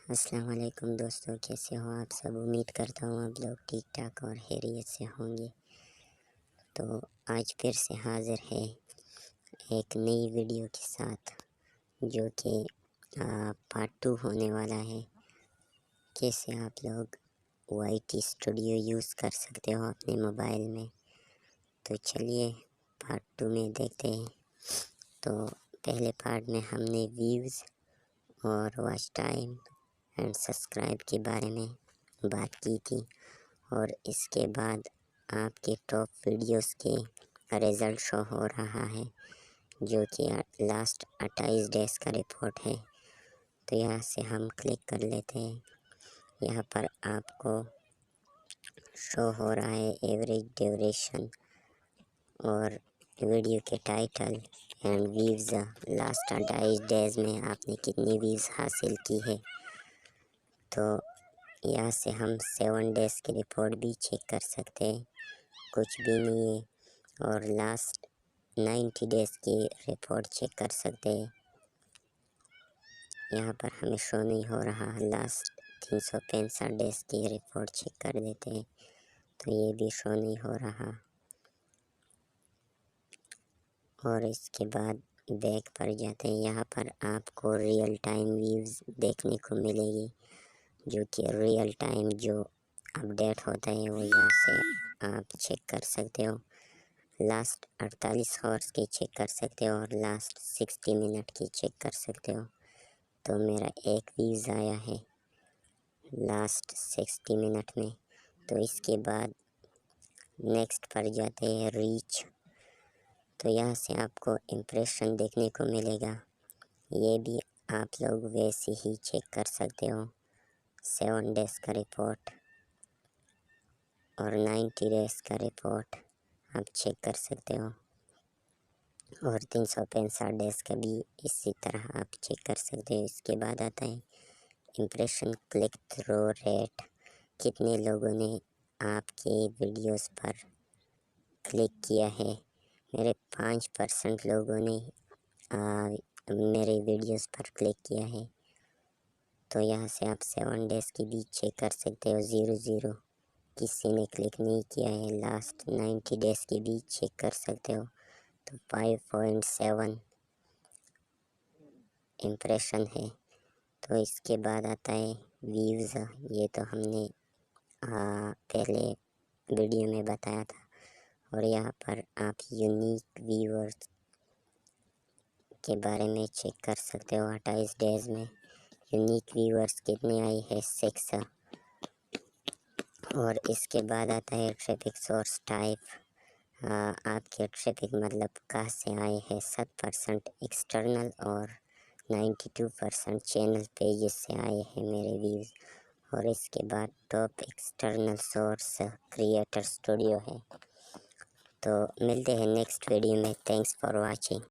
अस्सलाम वालेकुम दोस्तों, कैसे हो आप सब। उम्मीद करता हूँ आप लोग ठीक ठाक और खैरियत से होंगे। तो आज फिर से हाज़िर है एक नई वीडियो के साथ, जो कि पार्ट 2 होने वाला है। कैसे आप लोग YT स्टूडियो यूज़ कर सकते हो अपने मोबाइल में। तो चलिए पार्ट 2 में देखते हैं। तो पहले पार्ट में हमने व्यूज़ और वॉच टाइम एंड सब्सक्राइब के बारे में बात की थी, और इसके बाद आपके टॉप वीडियोस के रिज़ल्ट शो हो रहा है, जो कि लास्ट 28 डेज़ का रिपोर्ट है। तो यहाँ से हम क्लिक कर लेते हैं। यहाँ पर आपको शो हो रहा है एवरेज ड्यूरेशन और वीडियो के title and views. Last 28 days में आपने कितनी व्यूज़ हासिल की है। तो यहाँ से हम 7 डेज़ की रिपोर्ट भी चेक कर सकते हैं, कुछ भी नहीं है। और लास्ट 90 डेज़ की रिपोर्ट चेक कर सकते हैं। यहाँ पर हमें शो नहीं हो रहा। लास्ट 365 डेज़ की रिपोर्ट चेक कर देते हैं, तो ये भी शो नहीं हो रहा। और इसके बाद बैक पर जाते हैं। यहाँ पर आपको रियल टाइम व्यूज़ देखने को मिलेगी, जो कि रियल टाइम जो अपडेट होता है वो यहाँ से आप चेक कर सकते हो। लास्ट 48 आवर्स की चेक कर सकते हो और लास्ट 60 मिनट की चेक कर सकते हो। तो मेरा एक व्यूज़ आया है लास्ट 60 मिनट में। तो इसके बाद नेक्स्ट पर जाते हैं रीच। तो यहाँ से आपको इम्प्रेशन देखने को मिलेगा। ये भी आप लोग वैसे ही चेक कर सकते हो। 7 डेज़ का रिपोर्ट और 90 डेज़ का रिपोर्ट आप चेक कर सकते हो, और 365 डेज़ का भी इसी तरह आप चेक कर सकते हो। इसके बाद आता है इम्प्रेशन क्लिक थ्रू रेट। कितने लोगों ने आपके वीडियोस पर क्लिक किया है। मेरे 5% लोगों ने मेरे वीडियोस पर क्लिक किया है। तो यहाँ से आप 7 डेज़ की भी चेक कर सकते हो। 0 किसी ने क्लिक नहीं किया है। लास्ट 90 डेज़ की भी चेक कर सकते हो। तो 5.7 इम्प्रेशन है। तो इसके बाद आता है व्यूज़। ये तो हमने पहले वीडियो में बताया था। और यहाँ पर आप यूनिक व्यूअर्स के बारे में चेक कर सकते हो। 28 डेज़ में यूनिक व्यूअर्स कितने आई है, 6। और इसके बाद आता है ट्रैफिक सोर्स टाइप। आपके ट्रैफिक मतलब कहाँ से आए हैं। 7% एक्सटर्नल और 92% चैनल पेजेस से आए हैं मेरे व्यूज़। और इसके बाद top external source creator studio है। तो मिलते हैं नेक्स्ट वीडियो में। Thanks for watching.